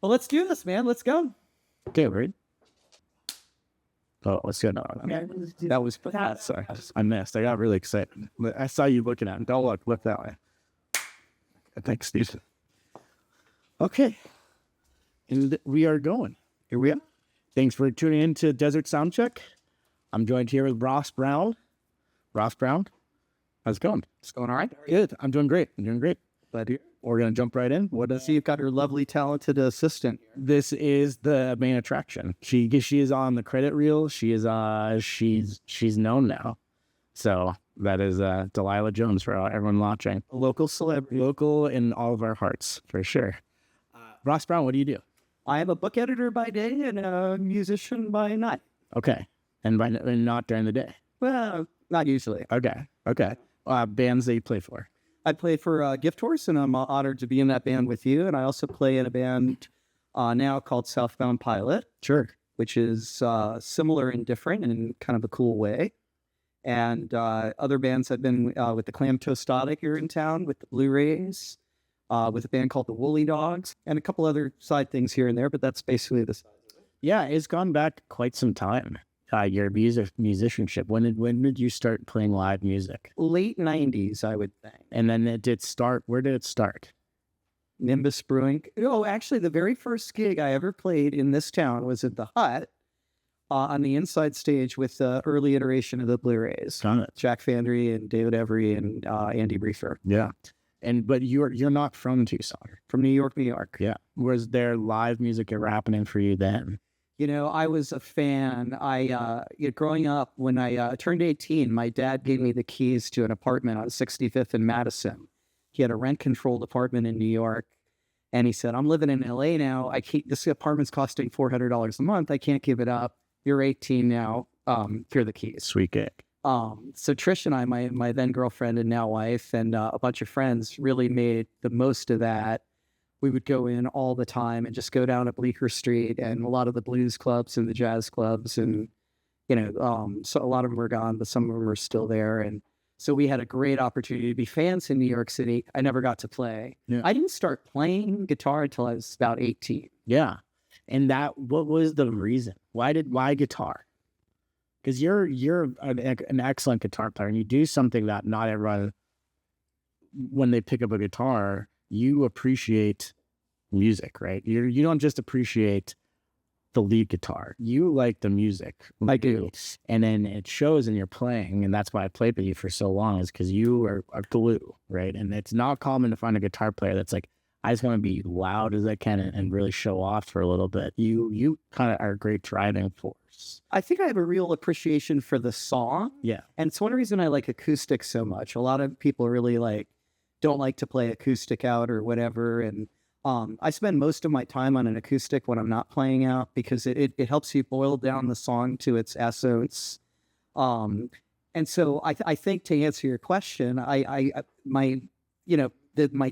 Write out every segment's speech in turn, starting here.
Well, let's do this, man. Let's go. Okay, right? Oh, let's go. No, that was sorry. I missed. I got really excited. I saw you looking at it. Don't look that way. Thanks, Steve. Okay. And we are going. Here we are. Thanks for tuning in to Desert Soundcheck. I'm joined here with Ross Browne. Ross Browne, how's it going? It's going all right. Good. I'm doing great. Glad to hear. We're going to jump right in. See, you've got your lovely, talented assistant. This is the main attraction. She is on the credit reel. She is she's known now. So that is Delilah Jones for everyone watching. A local celebrity. Local in all of our hearts, for sure. Ross Browne, what do you do? I am a book editor by day and a musician by night. Okay. And not during the day? Well, not usually. Okay. Bands that you play for? I play for Gift Horse, and I'm honored to be in that band with you. And I also play in a band now called Southbound Pilot. Sure. Which is similar and different in kind of a cool way. And other bands I've been with the Clam Tostada here in town, with the Blu-rays, with a band called the Woolly Dogs, and a couple other side things here and there, but that's basically the size of it. Yeah, it's gone back quite some time. Your musicianship. When did you start playing live music? Late 90s, I would think. And then it did start. Where did it start? Nimbus Brewing. Oh, actually, the very first gig I ever played in this town was at the Hut on the inside stage with the early iteration of the Blu-rays. Got it. Jack Fandry and David Every and Andy Briefer. Yeah. But you're not from Tucson. From New York. Yeah. Was there live music ever happening for you then? You know, I was a fan. Growing up, when I turned 18, my dad gave me the keys to an apartment on 65th and Madison. He had a rent-controlled apartment in New York, and he said, "I'm living in LA now. This apartment's costing $400 a month. I can't give it up. You're 18 now. Here are the keys." Sweet gig. So Trish and I, my then girlfriend and now wife, and a bunch of friends really made the most of that. We would go in all the time and just go down to Bleecker Street and a lot of the blues clubs and the jazz clubs. And, so a lot of them are gone, but some of them are still there. And so we had a great opportunity to be fans in New York City. I never got to play. Yeah. I didn't start playing guitar until I was about 18. Yeah. And what was the reason? Why guitar? Because you're an excellent guitar player, and you do something that not everyone, when they pick up a guitar, you appreciate music, right? You don't just appreciate the lead guitar. You like the music. I do. And then it shows in your playing, and that's why I played with you for so long, is because you are glue, right? And it's not common to find a guitar player that's like, I just want to be loud as I can and really show off for a little bit. You kind of are a great driving force. I think I have a real appreciation for the song. Yeah. And it's one reason I like acoustic so much. A lot of people really don't like to play acoustic out or whatever. And I spend most of my time on an acoustic when I'm not playing out, because it helps you boil down the song to its essence. And so I think, to answer your question, my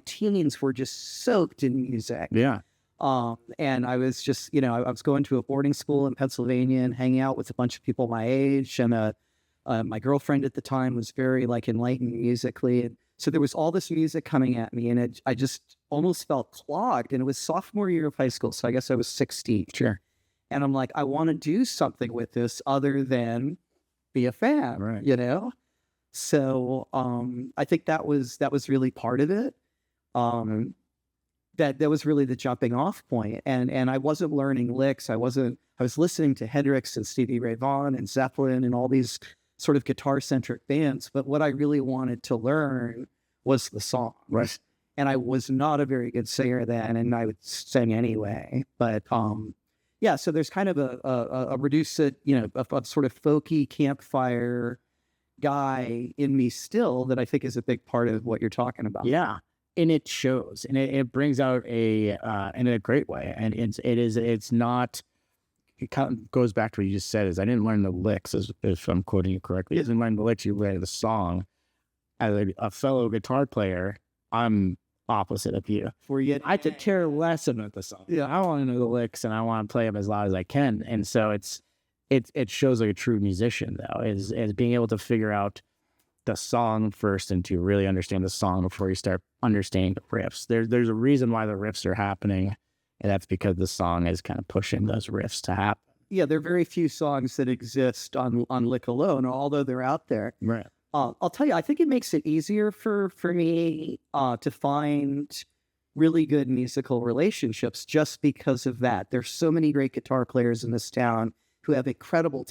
teens were just soaked in music. Yeah. And I was just, I was going to a boarding school in Pennsylvania and hanging out with a bunch of people my age. And my girlfriend at the time was very enlightened musically. And so there was all this music coming at me, and I just almost felt clogged. And it was sophomore year of high school, so I guess I was 16. Sure. And I'm like, I want to do something with this other than be a fan, right. So I think that was really part of it. That was really the jumping off point. And I wasn't learning licks. I was listening to Hendrix and Stevie Ray Vaughan and Zeppelin and all these sort of guitar-centric bands, but what I really wanted to learn was the song. Right. And I was not a very good singer then, and I would sing anyway. But so there's kind of a reduced, a sort of folky campfire guy in me still that I think is a big part of what you're talking about. Yeah. And it shows, and it brings out in a great way. And it's not. It kind of goes back to what you just said, is I didn't learn the licks, if I'm quoting you correctly. I didn't learn the licks, you learned the song. As a fellow guitar player, I'm opposite of you. I could care less about the song. Yeah. I want to know the licks, and I want to play them as loud as I can. And so it shows like a true musician, though, is being able to figure out the song first and to really understand the song before you start understanding the riffs. There's a reason why the riffs are happening And that's because the song is kind of pushing those riffs to happen. Yeah, there are very few songs that exist on Lick Alone, although they're out there. Right. I'll tell you, I think it makes it easier for me to find really good musical relationships just because of that. There's so many great guitar players in this town who have incredible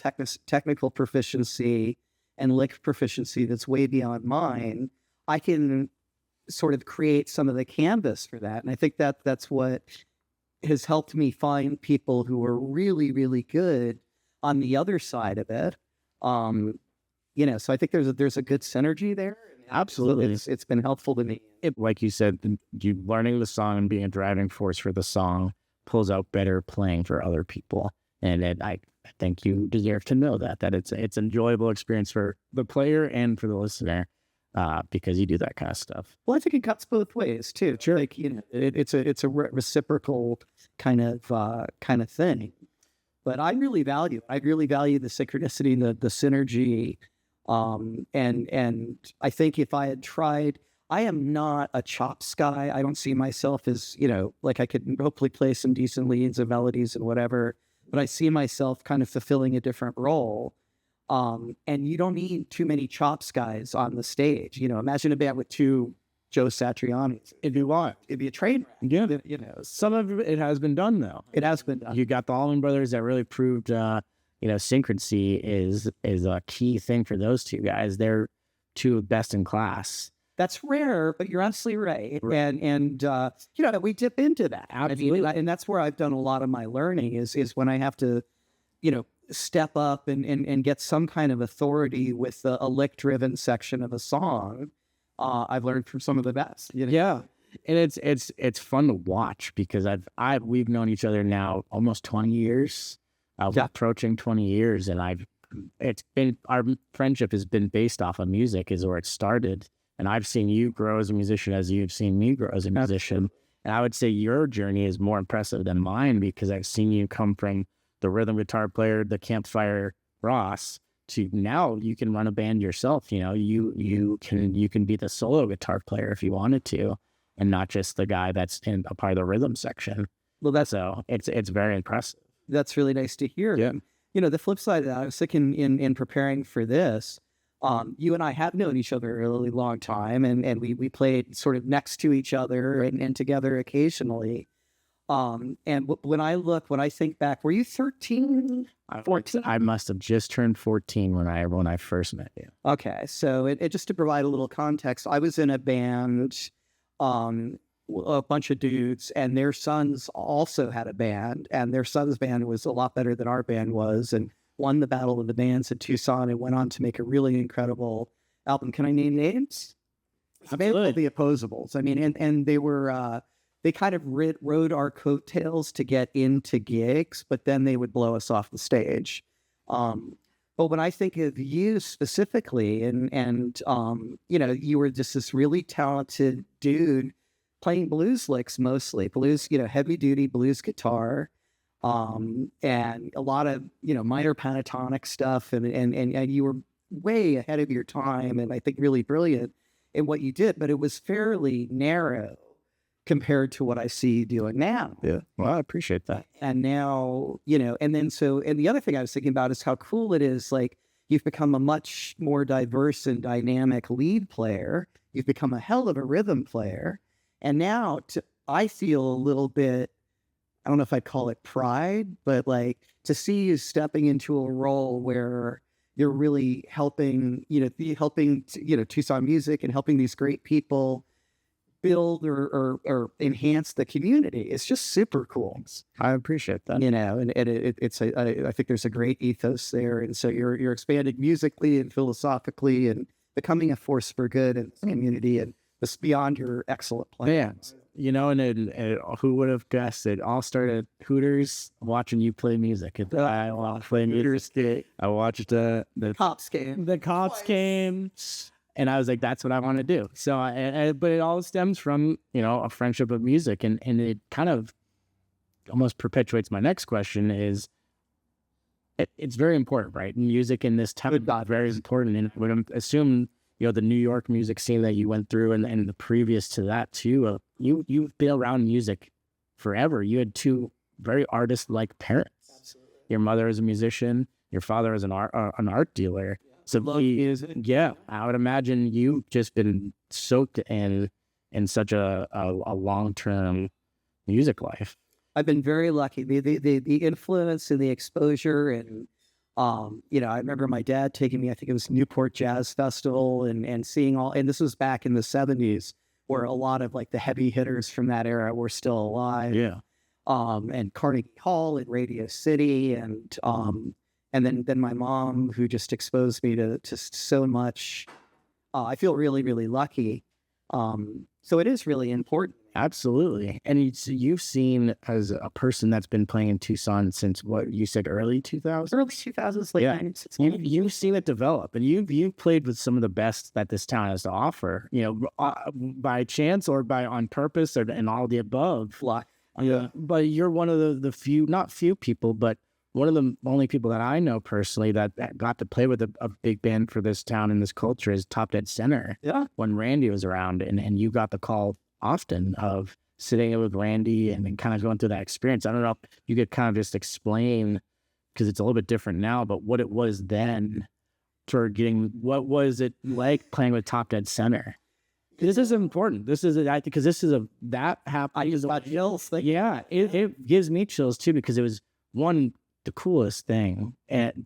technical proficiency and lick proficiency that's way beyond mine. I can sort of create some of the canvas for that. And I think that's what has helped me find people who are really, really good on the other side of it. So I think there's a good synergy there. Absolutely. It's been helpful to me. Like you said, you learning the song and being a driving force for the song pulls out better playing for other people. And I think you deserve to know that it's an enjoyable experience for the player and for the listener, because you do that kind of stuff. Well, I think it cuts both ways too. Sure. Like, it's a reciprocal kind of thing. But I really value the synchronicity, the synergy. And I think if I had tried, I am not a chops guy. I don't see myself as, like I could hopefully play some decent leads and melodies and whatever, but I see myself kind of fulfilling a different role. And you don't need too many chops guys on the stage. Imagine a band with two Joe Satriani's. It'd be a train wreck. Yeah. Some of it has been done though. It has been done. You got the Allman Brothers that really proved, synchrony is a key thing for those two guys. They're two best in class. That's rare, but you're absolutely right. And we dip into that. Absolutely. And that's where I've done a lot of my learning is when I have to, step up and get some kind of authority with a lick-driven section of a song. I've learned from some of the best. Yeah. And it's fun to watch because we've known each other now almost 20 years. Approaching 20 years, and our friendship has been based off of music is where it started. And I've seen you grow as a musician as you've seen me grow as a musician. And I would say your journey is more impressive than mine because I've seen you come from the rhythm guitar player, the campfire Ross, to now you can run a band yourself. You can be the solo guitar player if you wanted to, and not just the guy that's in a part of the rhythm section. Well, it's very impressive. That's really nice to hear. Yeah. The flip side of that, I was thinking in preparing for this, you and I have known each other a really long time, and we played sort of next to each other and together occasionally. And when I think back, were you 13? 14? I must have just turned 14 when I first met you. Okay. So it just to provide a little context, I was in a band, a bunch of dudes, and their sons also had a band, and their son's band was a lot better than our band was, and won the Battle of the Bands in Tucson and went on to make a really incredible album. Can I name names? Absolutely. The Opposables. I mean, and they were, they kind of rode our coattails to get into gigs, but then they would blow us off the stage. But when I think of you specifically, and you were just this really talented dude playing blues licks, mostly blues, heavy duty blues guitar, and a lot of, minor pentatonic stuff. And you were way ahead of your time. And I think really brilliant in what you did, but it was fairly narrow compared to what I see you doing now. Yeah. Well, I appreciate that. And now, and the other thing I was thinking about is how cool it is. Like, you've become a much more diverse and dynamic lead player. You've become a hell of a rhythm player. And now I feel a little bit, I don't know if I'd call it pride, but like to see you stepping into a role where you're really helping Tucson music and helping these great people build or enhance the community. It's just super cool. I appreciate that. I think there's a great ethos there. And so you're expanding musically and philosophically and becoming a force for good in the community, and it's beyond your excellent plans. And who would have guessed it all started at Hooters watching you play music. I watched the Cops game. The Cops came. And I was like, that's what I want to do. So, but it all stems from, a friendship of music. And it kind of almost perpetuates my next question is, it's very important, right? Music in this town is very important. And I would assume, the New York music scene that you went through and the previous to that too, you've been around music forever. You had two very artist-like parents. Absolutely. Your mother is a musician, your father is an art dealer. So I would imagine you've just been soaked in such a long-term music life. I've been very lucky. The influence and the exposure, and you know, I remember my dad taking me, I think it was Newport Jazz Festival, and seeing and this was back in the 70s, where a lot of like the heavy hitters from that era were still alive. Yeah. And Carnegie Hall and Radio City, and then my mom, who just exposed me to so much. I feel really, really lucky. So it is really important. Absolutely. And you've seen, as a person that's been playing in Tucson since what you said, early 2000s? Early 2000s, late 90s. You've seen it develop, and you've played with some of the best that this town has to offer, you know, by chance or by on purpose, and all the above. Luck. Yeah. But you're one of the few, not few people, but one of the only people that I know personally that got to play with a big band for this town and this culture is Top Dead Center. Yeah. When Randy was around, and you got the call often of sitting with Randy and kind of going through that experience. I don't know if you could kind of just explain, because it's a little bit different now, but what it was then for what was it like playing with Top Dead Center? This is important. This is, I think, because this is that happened. I just got chills. Yeah, it gives me chills too, because it was the coolest thing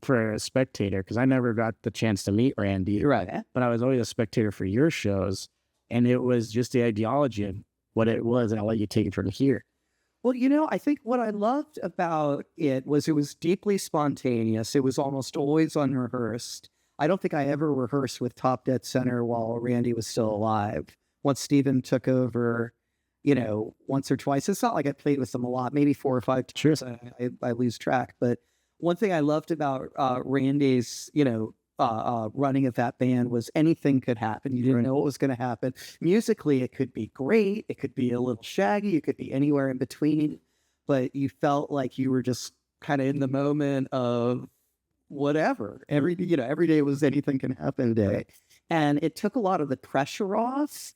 for a spectator, because I never got the chance to meet Randy. Right. But I was always a spectator for your shows, and it was just the ideology of what it was, and I'll let you take it from here. Well, you know, I think what I loved about it was deeply spontaneous. It was almost always unrehearsed. I don't think I ever rehearsed with Top Dead Center while Randy was still alive. Once Steven took over, you know, once or twice. It's not like I played with them a lot, maybe 4 or 5 times. Sure. I lose track. But one thing I loved about Randy's, you know, running of that band was anything could happen. You didn't know what was going to happen. Musically, it could be great. It could be a little shaggy. It could be anywhere in between. But you felt like you were just kind of in the moment of whatever. Every day was anything can happen day. And it took a lot of the pressure off,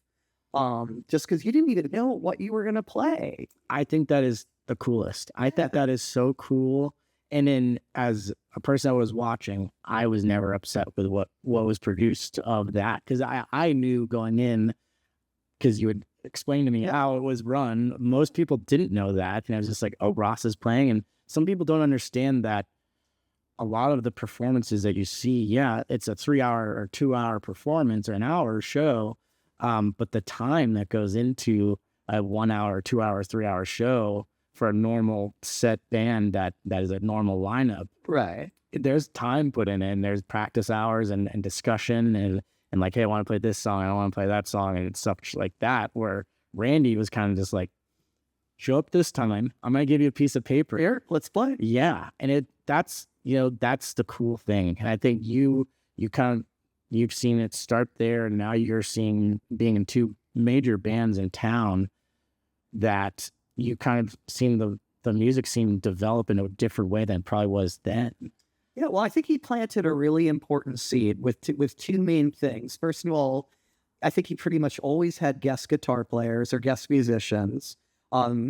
just because you didn't even know what you were going to play. I think that is the coolest. I think that is so cool. And then, as a person that was watching, I was never upset with what was produced of that, because I knew going in, because you would explain to me how it was run. Most people didn't know that, and I was just like, oh, Ross is playing. And some people don't understand that a lot of the performances that you see, it's a 3-hour or 2-hour performance or an hour show, but the time that goes into a 1 hour, 2 hour, 3 hour show for a normal set band that is a normal lineup, right? There's time put in it, and there's practice hours and discussion and like, hey, I want to play this song, I want to play that song, and stuff like that, where Randy was kind of just like, show up this time, I'm gonna give you a piece of paper here, let's play. Yeah. And that's the cool thing. And I think you've seen it start there, and now you're seeing, being in 2 major bands in town, that you kind of seen the music scene develop in a different way than it probably was then. Yeah, well, I think he planted a really important seed with 2 main things. First of all, I think he pretty much always had guest guitar players or guest musicians.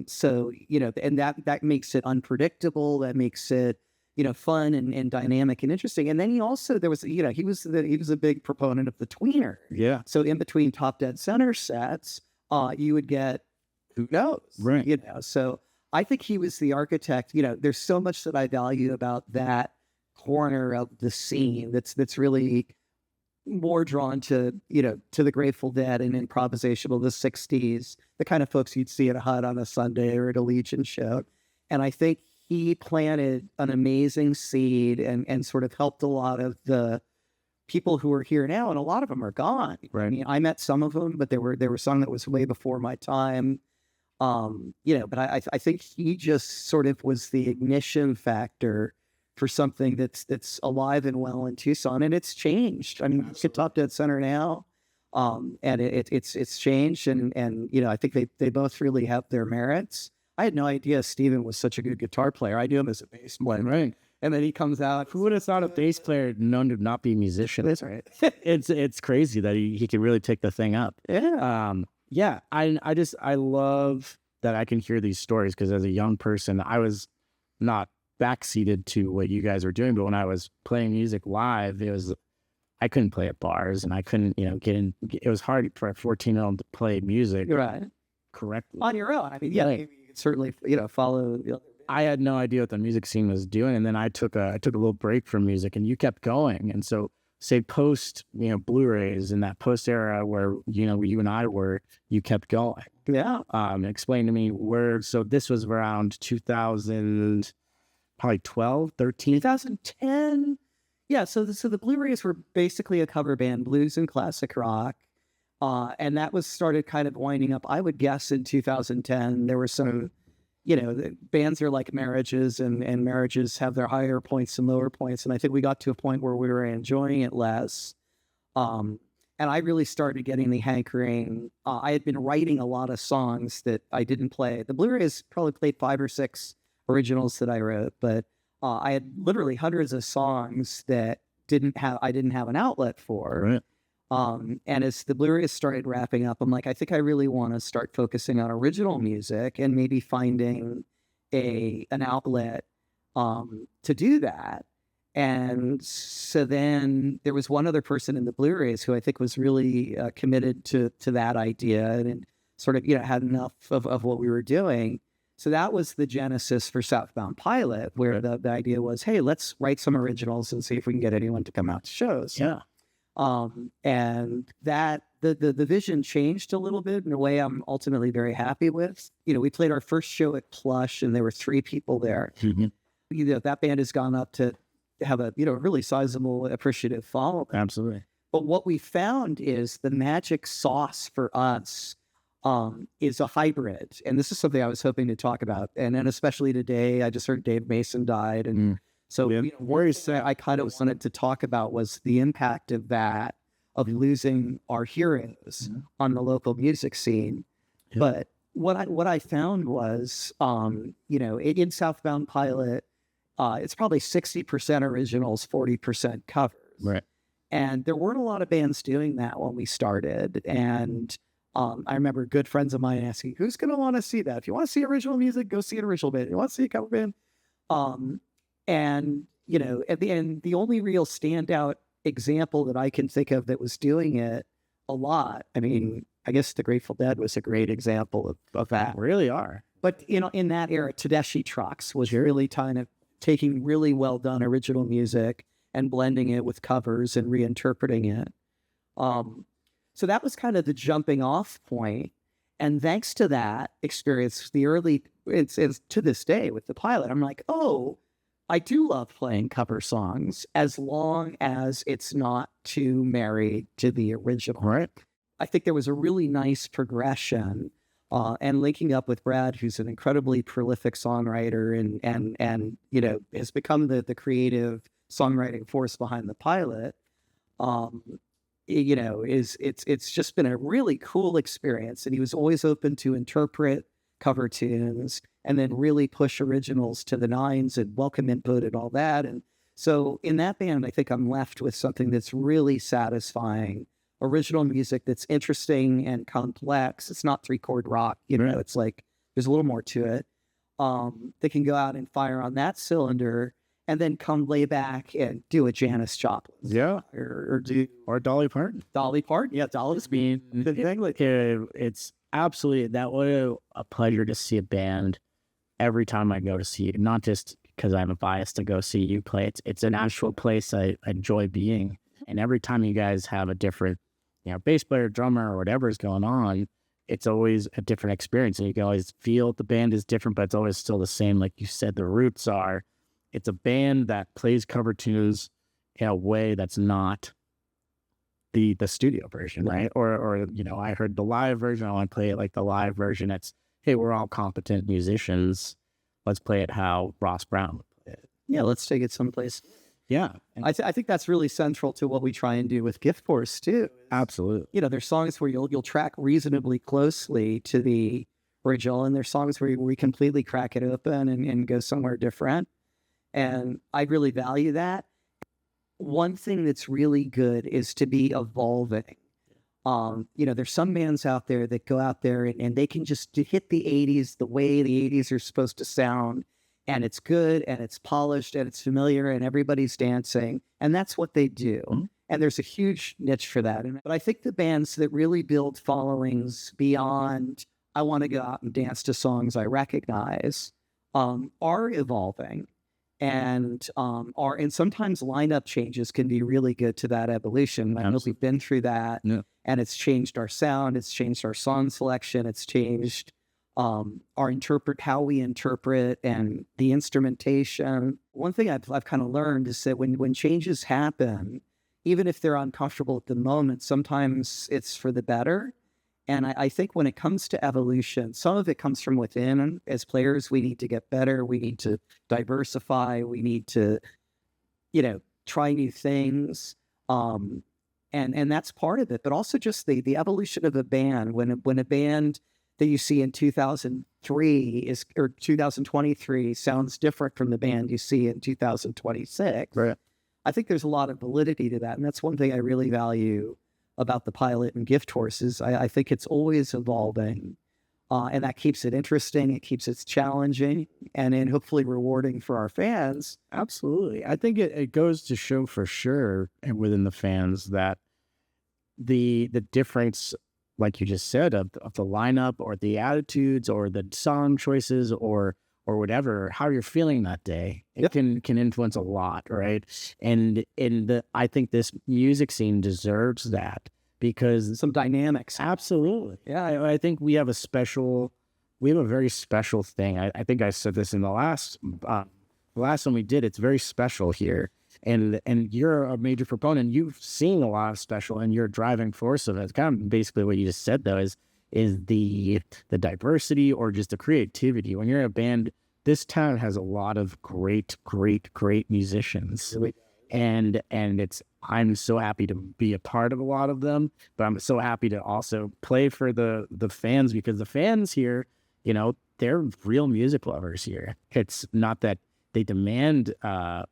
So, you know, and that makes it unpredictable. That makes it, you know, fun and dynamic and interesting. And then he also, he was a big proponent of the tweener. Yeah. So in between Top Dead Center sets, you would get, who knows? Right. You know, so I think he was the architect. You know, there's so much that I value about that corner of the scene that's really more drawn to, you know, to the Grateful Dead and improvisational, the 60s, the kind of folks you'd see at a Hut on a Sunday or at a Legion show. And I think he planted an amazing seed and sort of helped a lot of the people who are here now, and a lot of them are gone. Right. I mean, I met some of them, but there were some that was way before my time. You know, but I think he just sort of was the ignition factor for something that's alive and well in Tucson, and it's changed. I mean, look at Top Dead Center now, and it's changed, and you know, I think they both really have their merits. I had no idea Steven was such a good guitar player. I knew him as a bass player, right? And then he comes out. Who would have thought a bass player known to not be a musician? That's right. It's crazy that he could really take the thing up. Yeah. Yeah. I love that I can hear these stories, because as a young person, I was not backseated to what you guys were doing, but when I was playing music live, I couldn't play at bars, and I couldn't, get in. It was hard for a 14-year-old to play music correctly on your own. I mean, maybe you could certainly, follow the other. I had no idea what the music scene was doing, and then I took a little break from music, and you kept going. And so, say post, Blu-rays in that post era where you and I were, you kept going. Yeah. Explain to me where. So this was around 2000, probably 12, 13, 2010. Yeah. So the Blu-rays were basically a cover band, blues and classic rock. And that was started kind of winding up, I would guess, in 2010. There were some, the bands are like marriages, and marriages have their higher points and lower points. And I think we got to a point where we were enjoying it less. And I really started getting the hankering. I had been writing a lot of songs that I didn't play. The Blu-rays probably played 5 or 6 originals that I wrote, but I had literally hundreds of songs that I didn't have an outlet for. Right. And as the Blu-rays started wrapping up, I'm like, I think I really want to start focusing on original music and maybe finding an outlet to do that. And so then there was one other person in the Blu-rays who I think was really committed to that idea, and sort of had enough of what we were doing. So that was the genesis for Southbound Pilot, where the idea was, hey, let's write some originals and see if we can get anyone to come out to shows. Yeah. And that the vision changed a little bit in a way I'm ultimately very happy with. We played our first show at Plush, and there were 3 people there. Mm-hmm. That band has gone up to have a really sizable, appreciative following. Absolutely. But what we found is the magic sauce for us is a hybrid, and this is something I was hoping to talk about. And especially today, I just heard Dave Mason died, and so where I kind of wanted to talk about was the impact of that, of losing our heroes on the local music scene. Yep. But what I found was, in Southbound Pilot, it's probably 60% originals, 40% covers. Right. And there weren't a lot of bands doing that when we started. And I remember good friends of mine asking, who's going to want to see that? If you want to see original music, go see an original band. If you want to see a cover band? And, at the end, the only real standout example that I can think of that was doing it a lot, I mean, I guess the Grateful Dead was a great example of that. They really are. But, in that era, Tedeschi Trucks was really kind of taking really well done original music and blending it with covers and reinterpreting it. So that was kind of the jumping off point. And thanks to that experience, it's to this day with the Pilot, I'm like, oh, I do love playing cover songs as long as it's not too married to the original. Right. I think there was a really nice progression, and linking up with Brad, who's an incredibly prolific songwriter and has become the creative songwriting force behind the Pilot. It's just been a really cool experience, and he was always open to interpret cover tunes and then really push originals to the nines and welcome input and all that. And so in that band, I think I'm left with something that's really satisfying, original music that's interesting and complex. It's not 3-chord rock, it's like there's a little more to it. They can go out and fire on that cylinder and then come lay back and do a Janis Joplin. Yeah. Or Dolly Parton. Dolly Parton. Yeah, Dolly's the thing. Like, it's absolutely, that was a pleasure to see a band every time I go to see you, not just because I'm a bias to go see you play. It's an actual place I enjoy being. And every time you guys have a different, bass player, drummer, or whatever is going on, it's always a different experience. And you can always feel the band is different, but it's always still the same. Like you said, the roots are, it's a band that plays cover tunes in a way that's not the studio version, right? Or I heard the live version. I want to play it like the live version. It's, hey, we're all competent musicians. Let's play it how Ross Browne would play it. Yeah, let's take it someplace. Yeah. I think that's really central to what we try and do with Gift Force too. Absolutely. There's songs where you'll track reasonably closely to the original, and there's songs where we completely crack it open and go somewhere different. And I really value that. One thing that's really good is to be evolving. There's some bands out there that go out there and they can just hit the 80s the way the 80s are supposed to sound. And it's good and it's polished and it's familiar and everybody's dancing. And that's what they do. And there's a huge niche for that. But I think the bands that really build followings beyond, I want to go out and dance to songs I recognize, are evolving. And sometimes lineup changes can be really good to that evolution. I know we've been through that, and it's changed our sound, it's changed our song selection, it's changed how we interpret and the instrumentation. One thing I've kind of learned is that when changes happen, even if they're uncomfortable at the moment, sometimes it's for the better. And I think when it comes to evolution, some of it comes from within. As players, we need to get better. We need to diversify. We need to, try new things. And that's part of it. But also just the evolution of a band. When a band that you see in 2003 or 2023 sounds different from the band you see in 2026. Right. I think there's a lot of validity to that. And that's one thing I really value about the Pilot and Gift horses. I think it's always evolving, and that keeps it interesting. It keeps it challenging and hopefully rewarding for our fans. Absolutely. I think it goes to show for sure and within the fans that the difference, like you just said, of the lineup or the attitudes or the song choices or whatever, how you're feeling that day, it can influence a lot, right? And I think this music scene deserves that because some dynamics. Absolutely. Yeah. I think we have a very special thing. I think I said this in the last one we did. It's very special here. And you're a major proponent. You've seen a lot of special and you're a driving force of it. It's kind of basically what you just said though, is the diversity or just the creativity. When you're in a band, this town has a lot of great musicians. And I'm so happy to be a part of a lot of them, but I'm so happy to also play for the fans, because the fans here, they're real music lovers here. It's not that they demand, a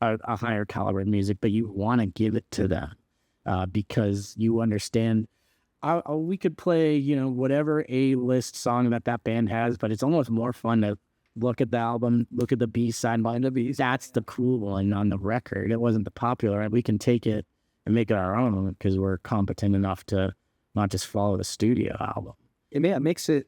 higher caliber of music, but you want to give it to them because you understand. We could play, whatever A-list song that band has, but it's almost more fun to look at the album, look at the B-side, find the B. That's the cool one on the record. It wasn't the popular, and we can take it and make it our own because we're competent enough to not just follow the studio album. It makes it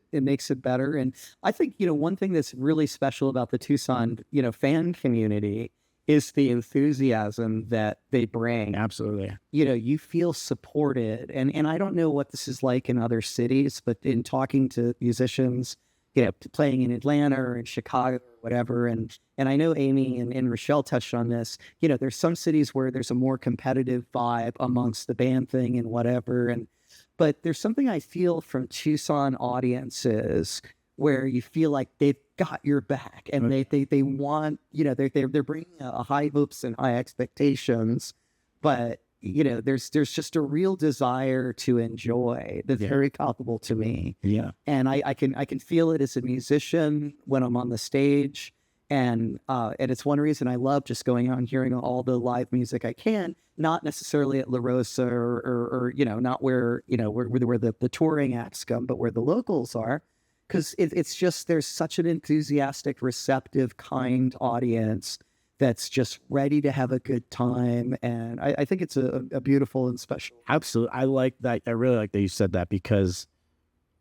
better. And I think, one thing that's really special about the Tucson, fan community is the enthusiasm that they bring. Absolutely. You feel supported. And I don't know what this is like in other cities, but in talking to musicians, playing in Atlanta or in Chicago or whatever. And I know Amy and Rochelle touched on this. There's some cities where there's a more competitive vibe amongst the band thing and whatever. But there's something I feel from Tucson audiences where you feel like they've got your back and they want, they're bringing a high hopes and high expectations, but there's just a real desire to enjoy that's very palpable to me. Yeah. And I can feel it as a musician when I'm on the stage. And it's one reason I love just going out and hearing all the live music I can, not necessarily at La Rosa or not where the touring acts come, but where the locals are. Because it's just, there's such an enthusiastic, receptive, kind audience that's just ready to have a good time. And I think it's a beautiful and special. Absolutely. I like that. I really like that you said that, because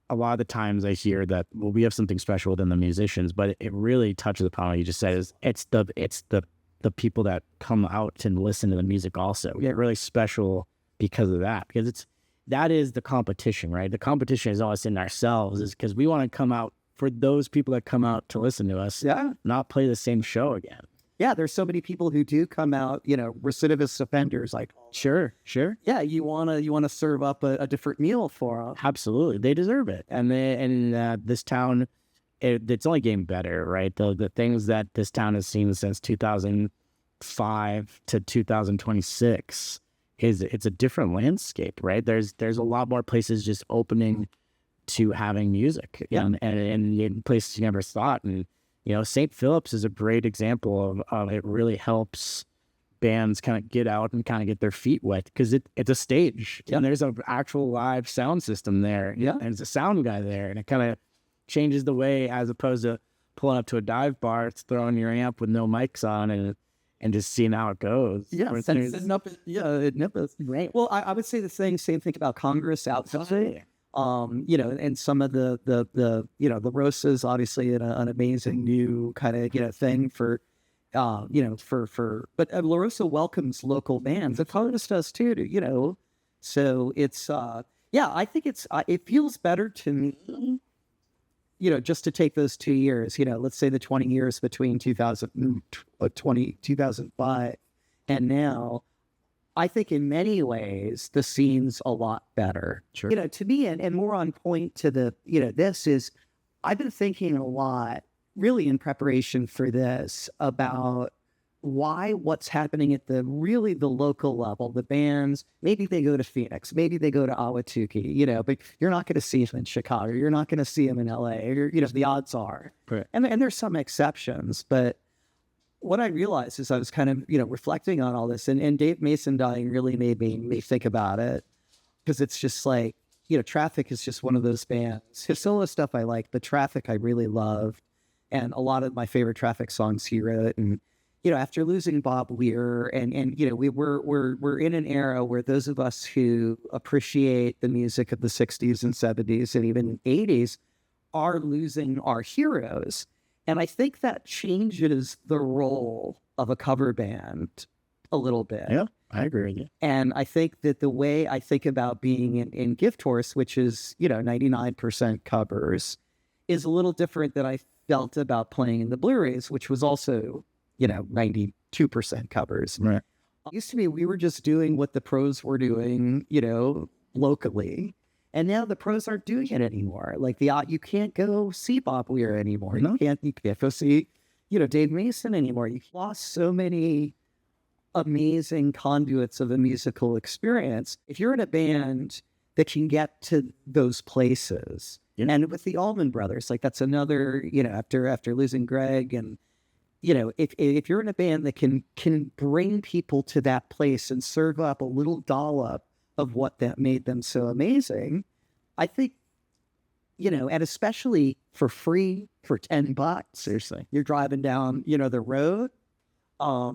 a lot of the times I hear that, well, we have something special within the musicians, but it really touches upon what you just said, is it's the people that come out and listen to the music also. We get really special because of that, because that is the competition, right? The competition is always in ourselves, is because we want to come out for those people that come out to listen to us, not play the same show again. Yeah, there's so many people who do come out, recidivist offenders. Like, sure. Yeah, you wanna serve up a different meal for them. Absolutely, they deserve it. And this town, it's only getting better, right? The things that this town has seen since 2005 to 2026 it's a different landscape, right? There's a lot more places just opening to having music, and in places you never thought. And St. Philip's is a great example of it really helps bands kind of get out and kind of get their feet wet, because it's a stage and there's an actual live sound system there. Yeah. And there's a sound guy there, and it kind of changes the way, as opposed to pulling up to a dive bar, it's throwing your amp with no mics on and just seeing how it goes. Yeah, right. Well, I would say the same thing about Congress outside. And some of the the Rosas, obviously an amazing new kind of thing for but La Rosa welcomes local bands. The Congress does too, so it's I think it feels better to me, just to take those 2 years, let's say the 20 years between 2005 and now. I think in many ways the scene's a lot better. Sure. To me, and more on point to the, this is, I've been thinking a lot, really in preparation for this, about what's happening at the local level. The bands, maybe they go to Phoenix, maybe they go to Ahwatukee, but you're not going to see them in Chicago. You're not going to see them in LA. The odds are. Right. And there's some exceptions, but what I realized is I was kind of, reflecting on all this, and Dave Mason dying really made me think about it, because it's just like, Traffic is just one of those bands. His solo stuff I like, but Traffic I really loved, and a lot of my favorite Traffic songs he wrote. And after losing Bob Weir, and we're in an era where those of us who appreciate the music of the 60s and 70s and even 80s are losing our heroes. And I think that changes the role of a cover band a little bit. Yeah, I agree with you. And I think that the way I think about being in Gift Horse, which is, 99% covers, is a little different than I felt about playing in the Blu-rays, which was also, 92% covers. Right. It used to be we were just doing what the pros were doing, locally. And now the pros aren't doing it anymore. Like you can't go see Bob Weir anymore. No. You can't go see, Dave Mason anymore. You've lost so many amazing conduits of a musical experience. If you're in a band that can get to those places, and with the Allman Brothers, like that's another, after losing Greg, and if you're in a band that can bring people to that place and serve up a little dollop of what that made them so amazing, I think, and especially for free, for $10, Seriously, you're driving down, the road. I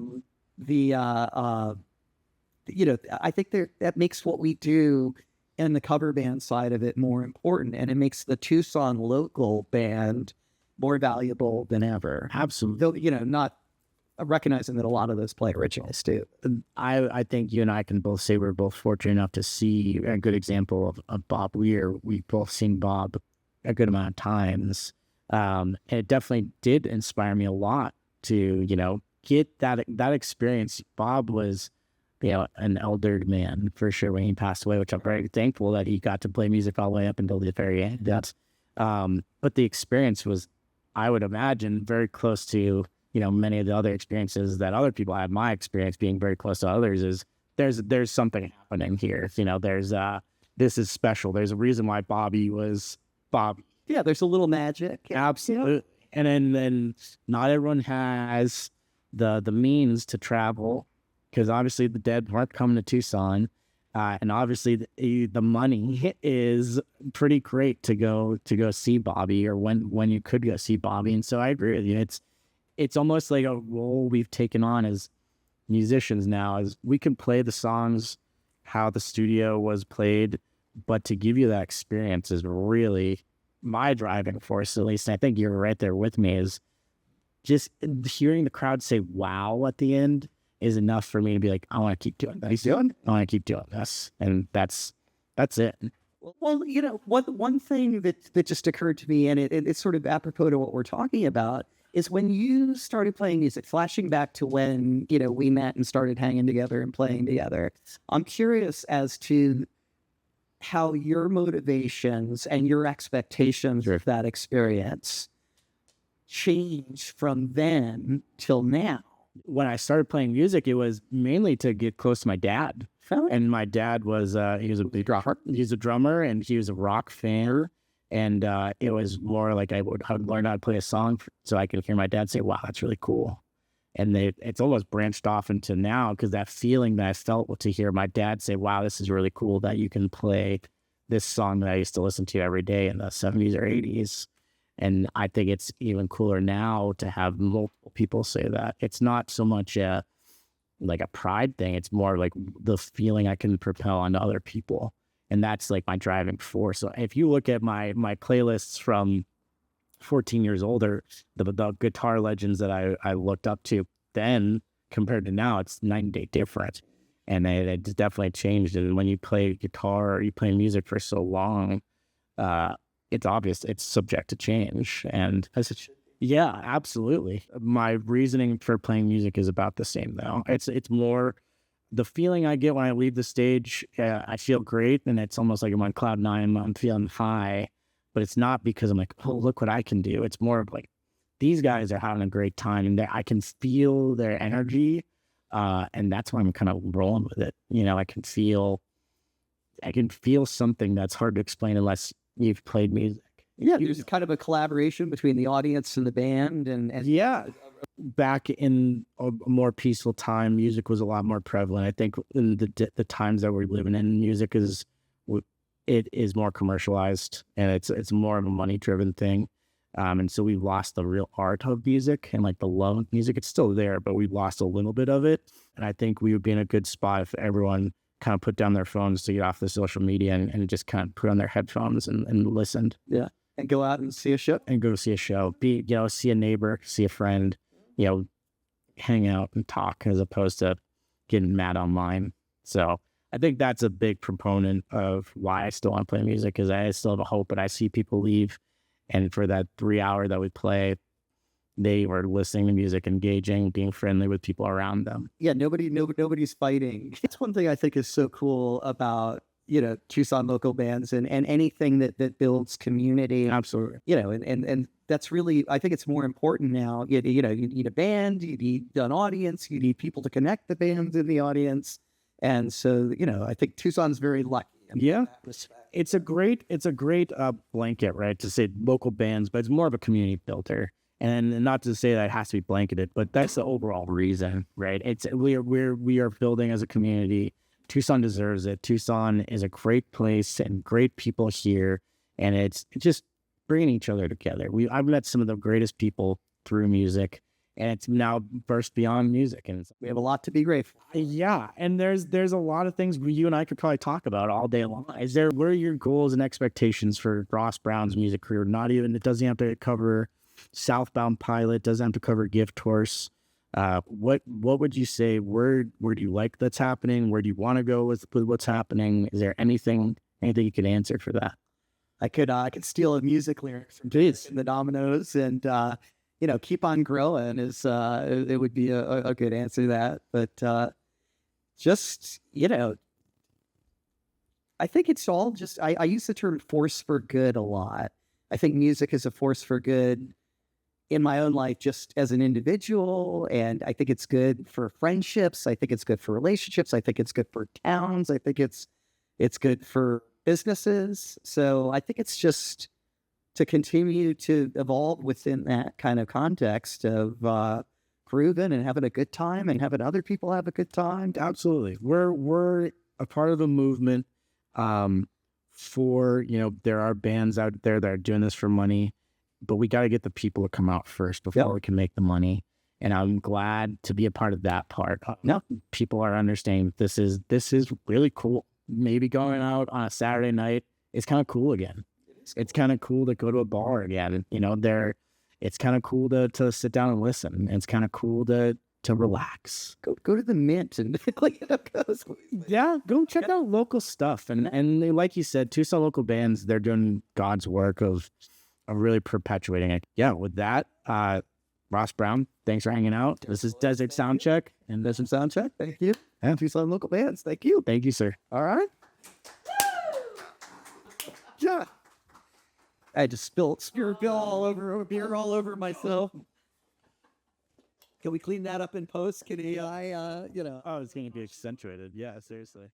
think that makes what we do in the cover band side of it more important, and it makes the Tucson Local Band more valuable than ever. Absolutely. Though, not recognizing that a lot of those play originals too. I think you and I can both say we're both fortunate enough to see a good example of Bob Weir. We've both seen Bob a good amount of times. And it definitely did inspire me a lot to, get that experience. Bob was, an elder man for sure when he passed away, which I'm very thankful that he got to play music all the way up until the very end. But the experience was, I would imagine, very close to, many of the other experiences that other people had. My experience being very close to others is there's something happening here. There's this is special. There's a reason why Bobby was Bobby. Yeah, there's a little magic. Absolutely. And then not everyone has the means to travel, because obviously the Dead weren't coming to Tucson. And obviously the money is pretty great to go see Bobby, or when you could go see Bobby. And so I agree with you. It's almost like a role we've taken on as musicians now, is we can play the songs how the studio was played, but to give you that experience is really my driving force, at least. And I think you're right there with me, is just hearing the crowd say wow at the end is enough for me to be like, I want to keep doing this. I want to keep doing this. And that's it. Well, one thing that just occurred to me, and it's sort of apropos to what we're talking about, is when you started playing music, flashing back to when, we met and started hanging together and playing together. I'm curious as to how your motivations and your expectations of that experience changed from then till now. When I started playing music, it was mainly to get close to my dad. And my dad was, he was a drummer, and he was a rock fan. And it was more like I would learn how to play a song so I could hear my dad say, wow, that's really cool. And it's almost branched off into now, because that feeling that I felt to hear my dad say, wow, this is really cool that you can play this song that I used to listen to every day in the 70s or 80s. And I think it's even cooler now to have multiple people say that. It's not so much like a pride thing. It's more like the feeling I can propel onto other people. And that's like my driving force. So if you look at my playlists from 14 years older, the guitar legends that I looked up to then compared to now, it's night and day different. And it's definitely changed. And when you play guitar or you play music for so long, it's obvious it's subject to change. And yeah, absolutely. My reasoning for playing music is about the same though. It's more the feeling I get when I leave the stage. I feel great, and it's almost like I'm on cloud nine. I'm feeling high, but it's not because I'm like, oh, look what I can do. It's more of like, these guys are having a great time, and I can feel their energy, and that's why I'm kind of rolling with it. You know, I can feel something that's hard to explain unless you've played music. Yeah, there's kind of a collaboration between the audience and the band, and yeah. Back in a more peaceful time, music was a lot more prevalent. I think in the times that we're living in, music is more commercialized, and it's more of a money driven thing. And so we've lost the real art of music and like the love of music. It's still there, but we've lost a little bit of it. And I think we would be in a good spot if everyone kind of put down their phones to get off the social media and just kind of put on their headphones and listened. Yeah. And go out and see a show. And go see a show. See a neighbor, see a friend, hang out and talk, as opposed to getting mad online. So I think that's a big proponent of why I still want to play music, is I still have a hope, but I see people leave. And for that 3 hour that we play, they were listening to music, engaging, being friendly with people around them. Yeah, nobody's fighting. It's one thing I think is so cool about, Tucson Local Bands and anything that builds community. Absolutely. And that's really, I think it's more important now. You need a band, you need an audience, you need people to connect the bands in the audience. And so, I think Tucson's very lucky. Yeah. It's a great blanket, right, to say local bands, but it's more of a community builder. And not to say that it has to be blanketed, but that's the overall reason, right? We are building as a community. Tucson deserves it. Tucson is a great place and great people here, and it's just bringing each other together. I've met some of the greatest people through music, and it's now burst beyond music, and we have a lot to be grateful. Yeah, and there's a lot of things you and I could probably talk about all day long. What are your goals and expectations for Ross Browne's music career? It doesn't have to cover Southbound Pilot, doesn't have to cover Gift Horse. What would you say? Where do you like that's happening? Where do you want to go with what's happening? Is there anything you could answer for that? I could steal a music lyric from the Dominoes, and keep on growing is it would be a good answer to that. But I think it's all just I use the term force for good a lot. I think music is a force for good in my own life, just as an individual. And I think it's good for friendships. I think it's good for relationships. I think it's good for towns. I think it's good for businesses. So I think it's just to continue to evolve within that kind of context of grooving and having a good time and having other people have a good time. Absolutely. We're a part of a movement there are bands out there that are doing this for money, but we got to get the people to come out first before we can make the money. And I'm glad to be a part of that part. People are understanding this is really cool. Maybe going out on a Saturday night is kind of cool again. It's kind of cool to go to a bar again. It's kind of cool to sit down and listen. It's kind of cool to relax. Go to the Mint and go check out local stuff. And like you said, Tucson Local Bands, they're doing God's work of really perpetuating it. Yeah, with that, Ross Browne, thanks for hanging out. This is Desert Soundcheck. And Desert Soundcheck, thank you. And Tucson Local Bands, thank you. Thank you, sir. All right. Yeah. I had to spill beer all over myself. Can we clean that up in post? Oh, it's going to be accentuated. Yeah, seriously.